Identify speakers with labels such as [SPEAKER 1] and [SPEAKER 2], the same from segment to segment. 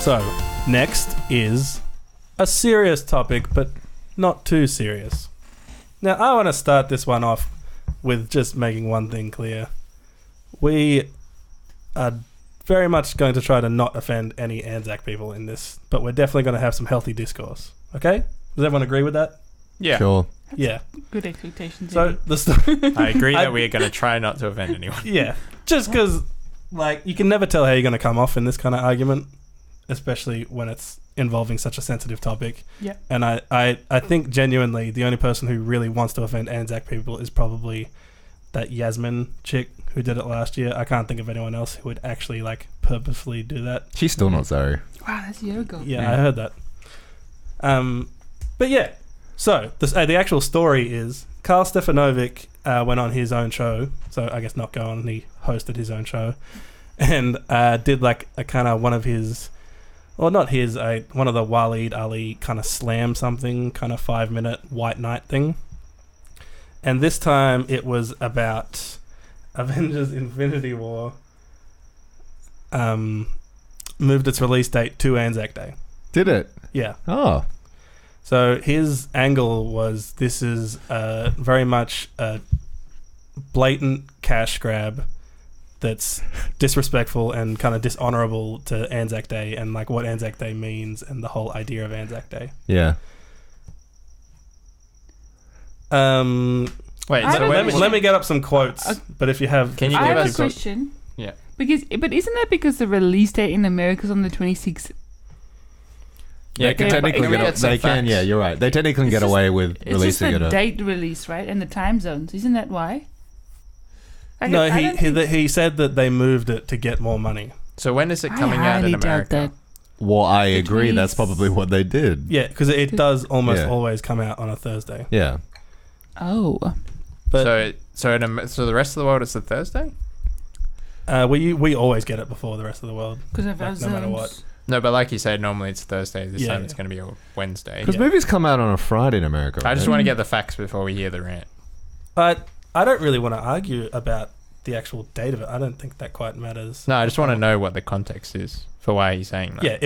[SPEAKER 1] So, next is a serious topic, but not too serious. Now, I want to start this one off with just making one thing clear. We are very much going to try to not offend any Anzac people in this, but we're definitely going to have some healthy discourse. Okay? Does everyone agree with that?
[SPEAKER 2] Yeah.
[SPEAKER 3] Sure.
[SPEAKER 1] Yeah.
[SPEAKER 4] Good expectations.
[SPEAKER 1] So, the story...
[SPEAKER 2] I agree that we're going to try not to offend anyone.
[SPEAKER 1] Yeah. Just because, like, you can never tell how you're going to come off in this kind of argument, especially when it's involving such a sensitive topic.
[SPEAKER 4] Yeah.
[SPEAKER 1] And I think genuinely the only person who really wants to offend Anzac people is probably that Yasmin chick who did it last year. I can't think of anyone else who would actually, like, purposefully do that.
[SPEAKER 3] She's still not sorry.
[SPEAKER 4] Wow, that's a year ago.
[SPEAKER 1] Yeah, I heard that. But yeah, so the actual story is Karl Stefanovic went on his own show. So I guess not go on, he hosted his own show. And did like a kind of one of his... Well, not his, one of the Waleed Ali kind of slam something, kind of 5-minute white knight thing. And this time it was about Avengers Infinity War moved its release date to Anzac Day.
[SPEAKER 3] Did it?
[SPEAKER 1] Yeah.
[SPEAKER 3] Oh.
[SPEAKER 1] So his angle was this is very much a blatant cash grab that's disrespectful and kind of dishonorable to Anzac Day and like what Anzac Day means and the whole idea of Anzac Day.
[SPEAKER 3] Yeah.
[SPEAKER 2] Wait,
[SPEAKER 1] let me get up some quotes. But if you have,
[SPEAKER 2] can you
[SPEAKER 4] I
[SPEAKER 2] give
[SPEAKER 4] have
[SPEAKER 2] us
[SPEAKER 4] a question.
[SPEAKER 2] Yeah.
[SPEAKER 4] But isn't that because the release date in America is on the 26th?
[SPEAKER 3] Yeah, they can technically they can. Yeah, you're right. They technically get away with releasing it.
[SPEAKER 4] It's just the date release, right, and the time zones. Isn't that why?
[SPEAKER 1] No, he said that they moved it to get more money.
[SPEAKER 2] So when is it coming out in America?
[SPEAKER 3] Well, I agree. That's probably what they did.
[SPEAKER 1] Yeah, because it does almost always come out on a Thursday.
[SPEAKER 3] Yeah.
[SPEAKER 4] Oh.
[SPEAKER 1] But
[SPEAKER 2] so the rest of the world is the Thursday?
[SPEAKER 1] We always get it before the rest of the world.
[SPEAKER 4] Because
[SPEAKER 1] no matter what.
[SPEAKER 2] No, but like you said, normally it's Thursday. This time it's going to be a Wednesday.
[SPEAKER 3] Because movies come out on a Friday in America.
[SPEAKER 2] I just want to get the facts before we hear the rant.
[SPEAKER 1] I don't really want to argue about the actual date of it. I don't think that quite matters.
[SPEAKER 2] No, I just want to know what the context is for why he's saying that.
[SPEAKER 1] Yeah,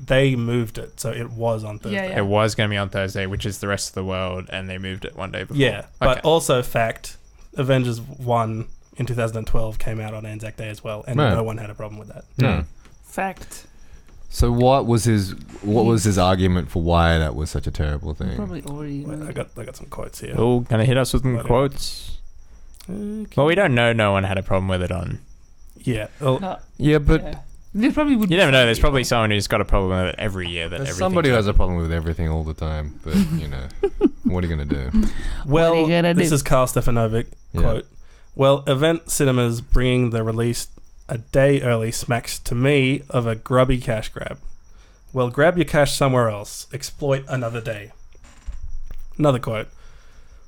[SPEAKER 1] they moved it, so it was on Thursday.
[SPEAKER 4] Yeah.
[SPEAKER 2] It was going to be on Thursday, which is the rest of the world, and they moved it one day before.
[SPEAKER 1] Yeah, but also fact, Avengers 1 in 2012 came out on Anzac Day as well, and no one had a problem with that.
[SPEAKER 3] No.
[SPEAKER 4] Fact.
[SPEAKER 3] So what was his argument for why that was such a terrible thing?
[SPEAKER 4] Probably already.
[SPEAKER 1] I got some quotes here.
[SPEAKER 2] Oh, gonna hit us with some quotes. Okay. Well, we don't know. No one had a problem with it on.
[SPEAKER 1] Yeah.
[SPEAKER 3] Yeah, but
[SPEAKER 4] there probably would.
[SPEAKER 2] You never know. There's probably someone who's got a problem with it every year.
[SPEAKER 3] There's somebody who has a problem with everything all the time. But what are you gonna do?
[SPEAKER 1] Well, this is Karl Stefanovic quote. Well, event cinemas bringing the release a day early smacks to me of a grubby cash grab. Well, grab your cash somewhere else. Exploit another day. Another quote.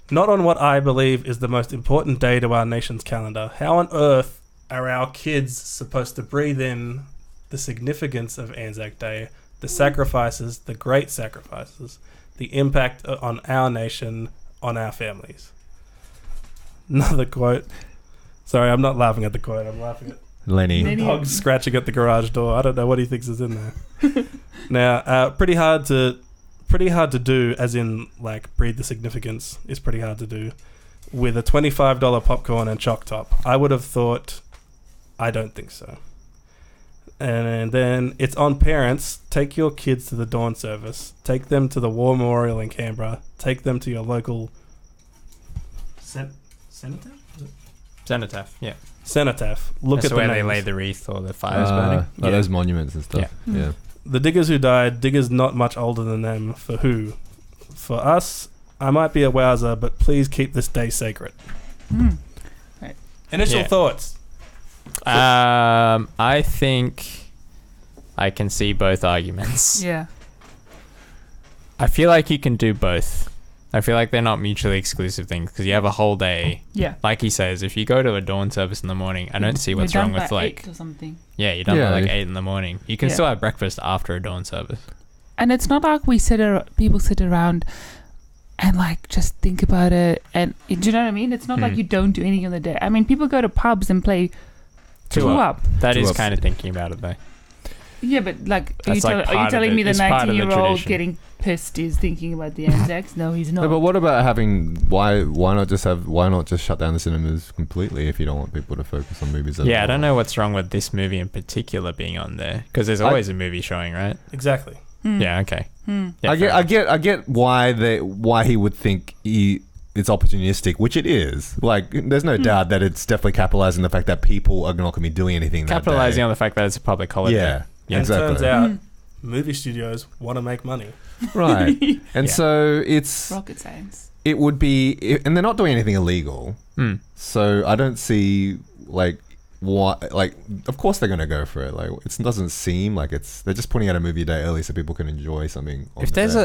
[SPEAKER 1] Not on what I believe is the most important day to our nation's calendar. How on earth are our kids supposed to breathe in the significance of Anzac Day, the sacrifices, the great sacrifices, the impact on our nation, on our families? Another quote. Sorry, I'm not laughing at the quote. I'm laughing at
[SPEAKER 3] Lenny.
[SPEAKER 1] Dog's scratching at the garage door. I don't know what he thinks is in there. Now, pretty hard to do, as in like breathe the significance is pretty hard to do with a $25 popcorn and choc top. I would have thought. I don't think so. And then it's on parents. Take your kids to the dawn service. Take them to the War Memorial in Canberra. Take them to your local
[SPEAKER 2] Cenotaph. Yeah.
[SPEAKER 1] Cenotaph. Look
[SPEAKER 2] That's
[SPEAKER 1] at
[SPEAKER 2] where
[SPEAKER 1] the
[SPEAKER 2] they
[SPEAKER 1] names.
[SPEAKER 2] lay the wreath or the fires burning.
[SPEAKER 3] Oh, those monuments and stuff. Yeah.
[SPEAKER 1] The diggers who died, diggers not much older than them. For who? For us, I might be a wowser, but please keep this day sacred.
[SPEAKER 4] Right.
[SPEAKER 1] Initial thoughts?
[SPEAKER 2] I think I can see both arguments.
[SPEAKER 4] Yeah.
[SPEAKER 2] I feel like you can do both. I feel like they're not mutually exclusive things because you have a whole day.
[SPEAKER 4] Yeah.
[SPEAKER 2] Like he says, if you go to a dawn service in the morning, I don't see what's wrong with like
[SPEAKER 4] 8 or something.
[SPEAKER 2] Yeah, you're done by like 8 in the morning. You can still have breakfast after a dawn service.
[SPEAKER 4] And it's not like people sit around and like just think about it. And do you know what I mean? It's not like you don't do anything on the day. I mean, people go to pubs and play two up.
[SPEAKER 2] That is kind of thinking about it though.
[SPEAKER 4] Yeah, but like, are you
[SPEAKER 2] That's
[SPEAKER 4] telling me the
[SPEAKER 2] It's part of the
[SPEAKER 4] 19-year-old
[SPEAKER 2] tradition.
[SPEAKER 4] getting pissed is thinking about the Anzacs? No, he's not.
[SPEAKER 3] No, but what about having why not just shut down the cinemas completely if you don't want people to focus on movies?
[SPEAKER 2] Yeah, I don't know what's wrong with this movie in particular being on there because there's always a movie showing, right?
[SPEAKER 1] Exactly.
[SPEAKER 2] Yeah. Okay. Yeah,
[SPEAKER 3] I get why he would think it's opportunistic, which it is. Like, there's no doubt that it's definitely capitalizing the fact that people are not going to be doing anything.
[SPEAKER 2] Capitalizing
[SPEAKER 3] that day.
[SPEAKER 2] on the fact that it's a public holiday.
[SPEAKER 3] Yeah.
[SPEAKER 1] And
[SPEAKER 3] Exactly.
[SPEAKER 1] it turns out movie studios want to make money.
[SPEAKER 3] Right. And so it's
[SPEAKER 4] rocket science.
[SPEAKER 3] It would be, and they're not doing anything illegal. So I don't see like why. Like, of course they're going to go for it. Like, it doesn't seem like they're just putting out a movie a day early so people can enjoy something.
[SPEAKER 2] If there's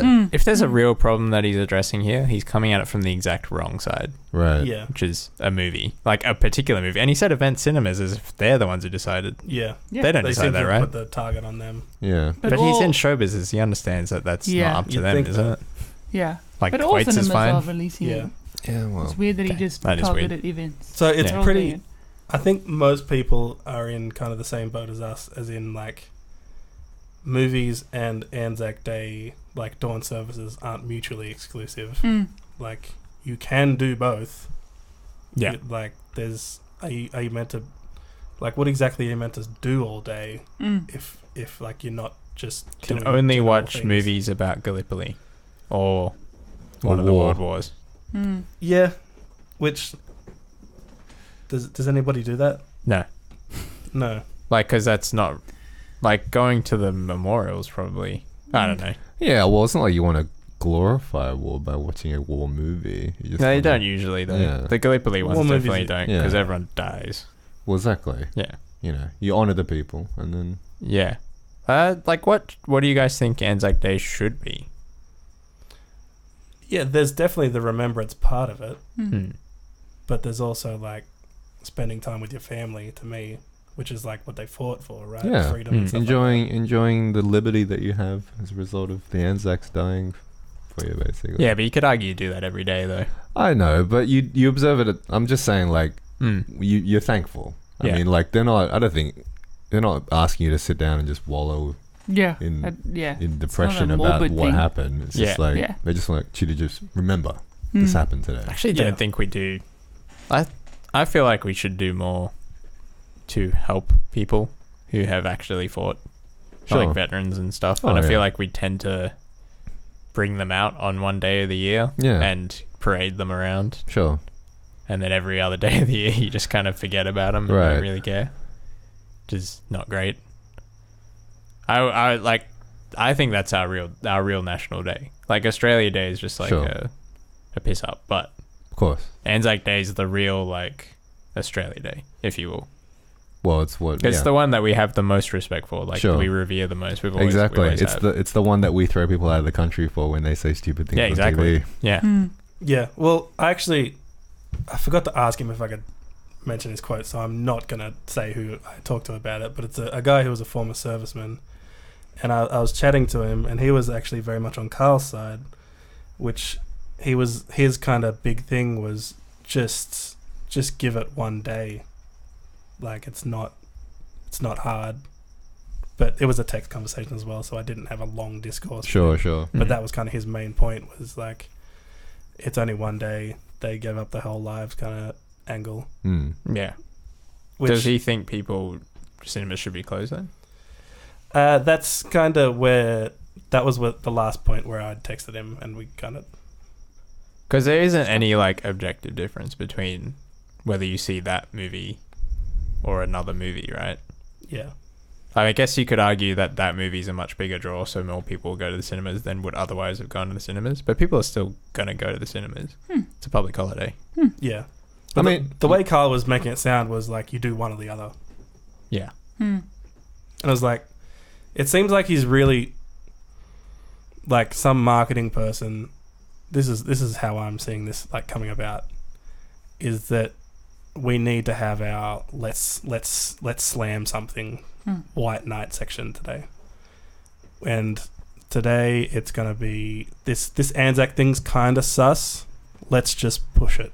[SPEAKER 2] a real problem that he's addressing here, he's coming at it from the exact wrong side.
[SPEAKER 3] Right.
[SPEAKER 1] Yeah.
[SPEAKER 2] Which is a movie, like a particular movie. And he said event cinemas as if they're the ones who decided.
[SPEAKER 1] Yeah.
[SPEAKER 2] They don't
[SPEAKER 1] They
[SPEAKER 2] decide
[SPEAKER 1] seem
[SPEAKER 2] that,
[SPEAKER 1] to
[SPEAKER 2] right?
[SPEAKER 1] put the target on them.
[SPEAKER 3] Yeah.
[SPEAKER 2] But he's in show business. He understands that that's not up to
[SPEAKER 1] You'd
[SPEAKER 2] them,
[SPEAKER 1] think
[SPEAKER 2] isn't
[SPEAKER 1] that.
[SPEAKER 2] it?
[SPEAKER 4] Yeah.
[SPEAKER 2] Like,
[SPEAKER 4] but all
[SPEAKER 2] Quates
[SPEAKER 4] cinemas
[SPEAKER 2] is fine.
[SPEAKER 4] are releasing
[SPEAKER 1] Yeah.
[SPEAKER 4] it.
[SPEAKER 3] Yeah. Well.
[SPEAKER 4] It's weird that he just
[SPEAKER 2] that is
[SPEAKER 4] targeted events.
[SPEAKER 1] So it's
[SPEAKER 4] They're all
[SPEAKER 1] pretty.
[SPEAKER 4] doing it.
[SPEAKER 1] I think most people are in kind of the same boat as us, as in like movies and Anzac Day, like dawn services, aren't mutually exclusive. Like, you can do both.
[SPEAKER 2] Yeah.
[SPEAKER 1] Like, are you meant to, like, what exactly are you meant to do all day if like you're not just
[SPEAKER 2] Can
[SPEAKER 1] doing
[SPEAKER 2] only
[SPEAKER 1] general
[SPEAKER 2] watch
[SPEAKER 1] things?
[SPEAKER 2] movies about Gallipoli or one of the
[SPEAKER 3] war.
[SPEAKER 2] world wars.
[SPEAKER 1] Yeah, which does anybody do that?
[SPEAKER 2] No.
[SPEAKER 1] No.
[SPEAKER 2] Like, because that's not like going to the memorials. Probably, I don't know.
[SPEAKER 3] Yeah. Well, it's not like you want to glorify war by watching a war movie. You just
[SPEAKER 2] No, you
[SPEAKER 3] wanna-
[SPEAKER 2] don't usually though.
[SPEAKER 3] Yeah.
[SPEAKER 2] The Gallipoli
[SPEAKER 1] War
[SPEAKER 2] ones
[SPEAKER 1] movies
[SPEAKER 2] definitely
[SPEAKER 1] is-
[SPEAKER 2] don't
[SPEAKER 3] yeah.
[SPEAKER 2] because everyone dies.
[SPEAKER 3] Well, exactly.
[SPEAKER 2] Yeah.
[SPEAKER 3] You know, you honor the people, and then
[SPEAKER 2] Yeah. Like what do you guys think Anzac Day should be?
[SPEAKER 1] Yeah, there's definitely the remembrance part of it,
[SPEAKER 2] Hmm.
[SPEAKER 1] but there's also like spending time with your family, to me, which is like what they fought for, right?
[SPEAKER 3] Yeah.
[SPEAKER 1] Freedom and stuff
[SPEAKER 3] enjoying the liberty that you have as a result of the Anzacs dying for you, basically.
[SPEAKER 2] Yeah, but you could argue you do that every day though.
[SPEAKER 3] I know, but you observe it. I'm just saying, like, you're thankful.
[SPEAKER 2] Yeah.
[SPEAKER 3] I mean, like, they're not. I don't think they're not asking you to sit down and just wallow in depression about what
[SPEAKER 4] thing.
[SPEAKER 3] happened. It's just like
[SPEAKER 4] Yeah.
[SPEAKER 3] they just want you to just remember this happened today.
[SPEAKER 2] I actually
[SPEAKER 1] Yeah.
[SPEAKER 2] don't think we do. I feel like we should do more to help people who have actually fought,
[SPEAKER 3] Sure.
[SPEAKER 2] like veterans and stuff.
[SPEAKER 3] Oh,
[SPEAKER 2] And I
[SPEAKER 3] yeah.
[SPEAKER 2] feel like we tend to bring them out on one day of the year
[SPEAKER 3] Yeah.
[SPEAKER 2] and parade them around.
[SPEAKER 3] Sure.
[SPEAKER 2] And then every other day of the year, you just kind of forget about them and
[SPEAKER 3] Right.
[SPEAKER 2] don't really care, which is not great. I think that's our real national day. Like Australia Day is just like
[SPEAKER 3] Sure.
[SPEAKER 2] a piss up, but
[SPEAKER 3] Of course.
[SPEAKER 2] Anzac Day is the real like Australia Day, if you will.
[SPEAKER 3] Well, it's what.
[SPEAKER 2] It's
[SPEAKER 3] yeah.
[SPEAKER 2] the one that we have the most respect for. Like
[SPEAKER 3] Sure.
[SPEAKER 2] we revere the most. We've always,
[SPEAKER 3] Exactly.
[SPEAKER 2] we always
[SPEAKER 3] It's
[SPEAKER 2] have.
[SPEAKER 3] the one that we throw people out of the country for when they say stupid things
[SPEAKER 2] Yeah,
[SPEAKER 3] on
[SPEAKER 2] exactly.
[SPEAKER 3] TV.
[SPEAKER 2] Yeah.
[SPEAKER 1] Yeah, well, I forgot to ask him if I could mention his quote, so I'm not going to say who I talked to about it, but it's a guy who was a former serviceman, and I was chatting to him, and he was actually very much on Karl's side, which his kind of big thing was just give it one day. Like, it's not hard. But it was a text conversation as well, so I didn't have a long discourse.
[SPEAKER 3] Sure,
[SPEAKER 1] with him.
[SPEAKER 3] sure.
[SPEAKER 1] But that was kind of his main point, was like, it's only one day, they gave up their whole lives kind of angle.
[SPEAKER 2] Yeah.
[SPEAKER 1] Which,
[SPEAKER 2] Does he think cinemas should be closed then?
[SPEAKER 1] that's kind of that was the last point where I'd texted him, and we kind of...
[SPEAKER 2] Because there isn't any like objective difference between whether you see that movie or another movie, right?
[SPEAKER 1] Yeah.
[SPEAKER 2] I guess you could argue that movie's a much bigger draw, so more people will go to the cinemas than would otherwise have gone to the cinemas. But people are still going to go to the cinemas. It's a public holiday.
[SPEAKER 1] Yeah. But the way Karl was making it sound was like you do one or the other.
[SPEAKER 2] Yeah.
[SPEAKER 1] And I was like, it seems like he's really like some marketing person. This is how I'm seeing this like coming about, is that we need to have our let's slam something white knight section today. And today it's going to be this Anzac thing's kind of sus. Let's just push it.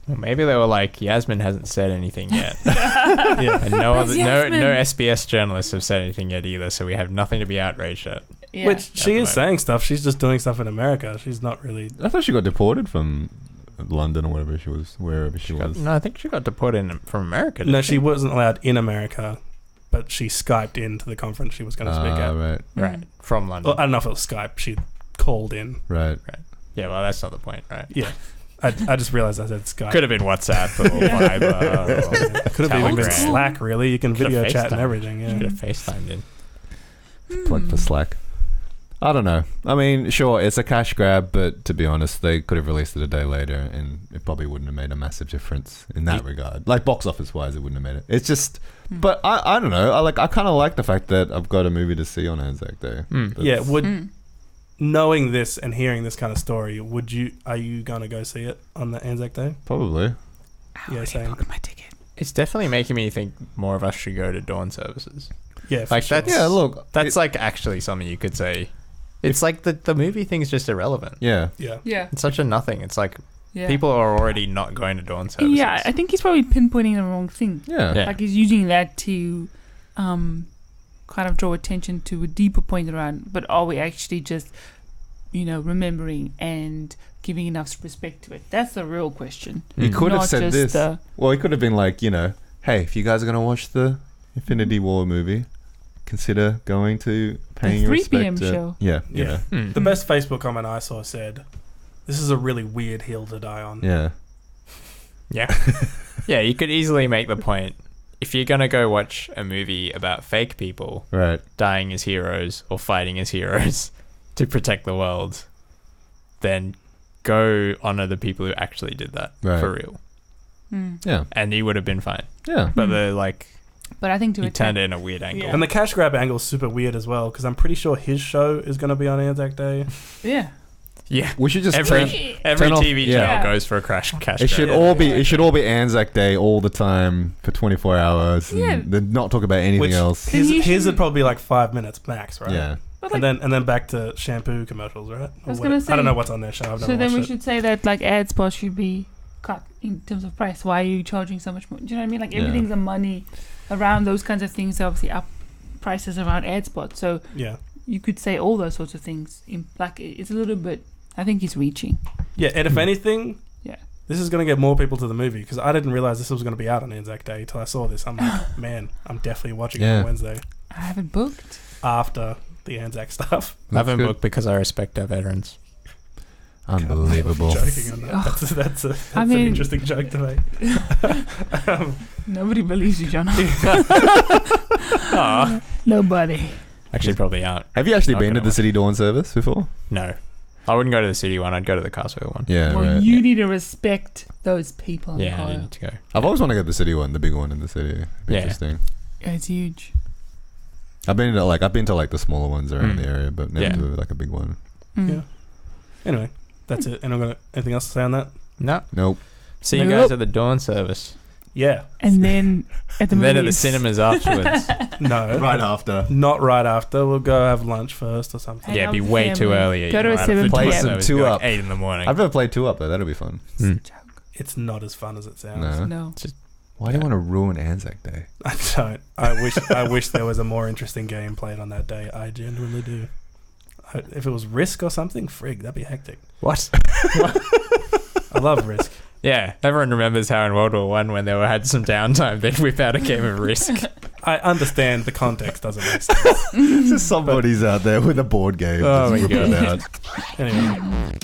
[SPEAKER 2] Well, maybe they were like, Yasmin hasn't said anything yet.
[SPEAKER 1] Yeah.
[SPEAKER 2] And no SBS journalists have said anything yet either, so we have nothing to be outraged at.
[SPEAKER 4] Yeah.
[SPEAKER 1] Which she is saying stuff. She's just doing stuff in America. She's not really.
[SPEAKER 3] I thought she got deported from London or wherever she was.
[SPEAKER 2] No, I think she got deported from America.
[SPEAKER 1] No, she wasn't allowed in America, but she Skyped into the conference she was going to speak at.
[SPEAKER 2] Right. From London.
[SPEAKER 1] Well, I don't know if it was Skype. She called in.
[SPEAKER 3] Right.
[SPEAKER 2] Yeah, well, that's not the point, right?
[SPEAKER 1] Yeah. I just realized I said Skype.
[SPEAKER 2] Could have been WhatsApp or Viber. Or
[SPEAKER 1] Could have even been
[SPEAKER 2] Telegram.
[SPEAKER 1] Slack, really. You can video chat and everything.
[SPEAKER 2] Could
[SPEAKER 1] Yeah.
[SPEAKER 2] have FaceTimed in.
[SPEAKER 3] Plug for Slack. I don't know. I mean, sure, it's a cash grab, but to be honest, they could have released it a day later, and it probably wouldn't have made a massive difference in that regard. Like box office wise, it wouldn't have made it. It's just, but I don't know. I kind of like the fact that I've got a movie to see on Anzac Day.
[SPEAKER 1] Yeah. Knowing this and hearing this kind of story, are you going to go see it on the Anzac Day?
[SPEAKER 3] Probably.
[SPEAKER 1] Yeah, same.
[SPEAKER 4] Book my ticket.
[SPEAKER 2] It's definitely making me think more of us should go to dawn services.
[SPEAKER 1] Yeah, for
[SPEAKER 2] Like
[SPEAKER 1] sure.
[SPEAKER 2] that's that's like actually something you could say. It's like the movie thing's just irrelevant.
[SPEAKER 3] Yeah.
[SPEAKER 1] Yeah.
[SPEAKER 4] Yeah.
[SPEAKER 2] It's such a nothing. It's like
[SPEAKER 4] Yeah.
[SPEAKER 2] people are already not going to dawn services.
[SPEAKER 4] Yeah, I think he's probably pinpointing the wrong thing.
[SPEAKER 3] Yeah.
[SPEAKER 2] Yeah.
[SPEAKER 4] Like he's using that to kind of draw attention to a deeper point around, but are we actually just, remembering and giving enough respect to it? That's the real question.
[SPEAKER 3] He could have
[SPEAKER 4] Not
[SPEAKER 3] said
[SPEAKER 4] just
[SPEAKER 3] this. Well, he could have been like, hey, if you guys are going to watch the Infinity War movie, consider going to paying your
[SPEAKER 4] 3
[SPEAKER 3] respect.
[SPEAKER 4] p.m. show.
[SPEAKER 3] Yeah.
[SPEAKER 1] Yeah.
[SPEAKER 3] Yeah.
[SPEAKER 1] The best Facebook comment I saw said, "This is a really weird hill to die on."
[SPEAKER 3] Yeah.
[SPEAKER 2] Yeah. Yeah, you could easily make the point. If you're going to go watch a movie about fake people
[SPEAKER 3] Right.
[SPEAKER 2] dying as heroes or fighting as heroes to protect the world, then go honor the people who actually did that for real.
[SPEAKER 3] Yeah.
[SPEAKER 2] And he would have been fine.
[SPEAKER 3] Yeah.
[SPEAKER 2] But
[SPEAKER 4] But I think to
[SPEAKER 2] he
[SPEAKER 4] attack,
[SPEAKER 2] turned it in a weird angle.
[SPEAKER 4] Yeah.
[SPEAKER 1] And the cash grab angle is super weird as well, because I'm pretty sure his show is going to be on Anzac Day.
[SPEAKER 4] yeah,
[SPEAKER 2] Yeah.
[SPEAKER 3] We should just
[SPEAKER 2] Every
[SPEAKER 3] turn off-
[SPEAKER 2] TV
[SPEAKER 3] yeah.
[SPEAKER 2] channel goes for a cash
[SPEAKER 3] It
[SPEAKER 2] grab.
[SPEAKER 3] should all be Anzac Day all the time for 24 hours. And
[SPEAKER 4] Yeah.
[SPEAKER 3] then not talk about anything
[SPEAKER 1] Which
[SPEAKER 3] else.
[SPEAKER 1] his would probably be like 5 minutes max, right?
[SPEAKER 3] Yeah.
[SPEAKER 4] but
[SPEAKER 1] And then back to shampoo commercials, right?
[SPEAKER 4] I was gonna say-
[SPEAKER 1] I don't know what's on their show. I've never
[SPEAKER 4] so then
[SPEAKER 1] watched
[SPEAKER 4] we
[SPEAKER 1] it.
[SPEAKER 4] should say that like ad spots should be cut in terms of price. Why are you charging so much more? Do you know what I mean? Like everything's a money around those kinds of things. Obviously, up prices around ad spots. So
[SPEAKER 1] Yeah.
[SPEAKER 4] you could say all those sorts of things. Like it's a little bit. I think he's reaching.
[SPEAKER 1] Yeah, and if anything,
[SPEAKER 4] Yeah.
[SPEAKER 1] this is going to get more people to the movie, because I didn't realize this was going to be out on Anzac Day until I saw this. I'm like, man, I'm definitely watching it on Wednesday
[SPEAKER 4] I haven't booked.
[SPEAKER 1] after the Anzac stuff.
[SPEAKER 2] I haven't
[SPEAKER 3] good.
[SPEAKER 2] booked because I respect our veterans.
[SPEAKER 3] Unbelievable.
[SPEAKER 1] Joking on that. That's an interesting joke to make.
[SPEAKER 4] Nobody believes you, John.
[SPEAKER 2] Aw.
[SPEAKER 4] Nobody.
[SPEAKER 2] Actually, probably aren't.
[SPEAKER 3] Have you actually
[SPEAKER 2] Not
[SPEAKER 3] been to
[SPEAKER 2] gonna
[SPEAKER 3] the
[SPEAKER 2] watch.
[SPEAKER 3] City Dawn service before?
[SPEAKER 2] No. I wouldn't go to the city one. I'd go to the Carswell one.
[SPEAKER 3] Yeah,
[SPEAKER 4] Well,
[SPEAKER 3] right.
[SPEAKER 4] you need to respect those people.
[SPEAKER 2] Yeah, I
[SPEAKER 4] Kyle.
[SPEAKER 2] need to go.
[SPEAKER 3] I've always wanted to go to the city one, the big one in the city.
[SPEAKER 2] Yeah.
[SPEAKER 3] Interesting.
[SPEAKER 4] Yeah, it's huge.
[SPEAKER 3] I've been to the smaller ones around the area, but never
[SPEAKER 2] Yeah.
[SPEAKER 3] to like a big one.
[SPEAKER 4] Mm.
[SPEAKER 1] Yeah. Anyway, that's it. And anything else to say on that?
[SPEAKER 2] No.
[SPEAKER 3] Nope.
[SPEAKER 2] See you
[SPEAKER 4] Nope.
[SPEAKER 2] guys at the dawn service.
[SPEAKER 1] Yeah.
[SPEAKER 4] And then at the
[SPEAKER 2] And then at the
[SPEAKER 4] movies.
[SPEAKER 2] cinemas afterwards.
[SPEAKER 1] No.
[SPEAKER 3] after.
[SPEAKER 1] Not right after. We'll go have lunch first or something.
[SPEAKER 4] Hang
[SPEAKER 2] Yeah,
[SPEAKER 4] out
[SPEAKER 2] it'd be
[SPEAKER 4] with
[SPEAKER 2] way too
[SPEAKER 4] family.
[SPEAKER 2] early.
[SPEAKER 4] Go to a 7
[SPEAKER 3] Play
[SPEAKER 4] p.m.
[SPEAKER 3] some 2 up.
[SPEAKER 2] 8 in the morning.
[SPEAKER 3] I've never played 2 up though. That'll be fun.
[SPEAKER 1] It's not as fun as it sounds.
[SPEAKER 3] No.
[SPEAKER 4] No.
[SPEAKER 3] Why do you want to ruin Anzac Day?
[SPEAKER 1] I don't. I wish there was a more interesting game played on that day. I genuinely do. If it was Risk or something, frig, that'd be hectic.
[SPEAKER 2] What?
[SPEAKER 1] I love Risk.
[SPEAKER 2] Yeah, everyone remembers how in World War One, when they had some downtime, they'd whip out a game of Risk.
[SPEAKER 1] I understand the context doesn't make sense.
[SPEAKER 3] Just somebody's out there with a board game.
[SPEAKER 2] Oh
[SPEAKER 3] just
[SPEAKER 2] my
[SPEAKER 3] whipping it
[SPEAKER 2] God.
[SPEAKER 3] out.
[SPEAKER 1] Anyway.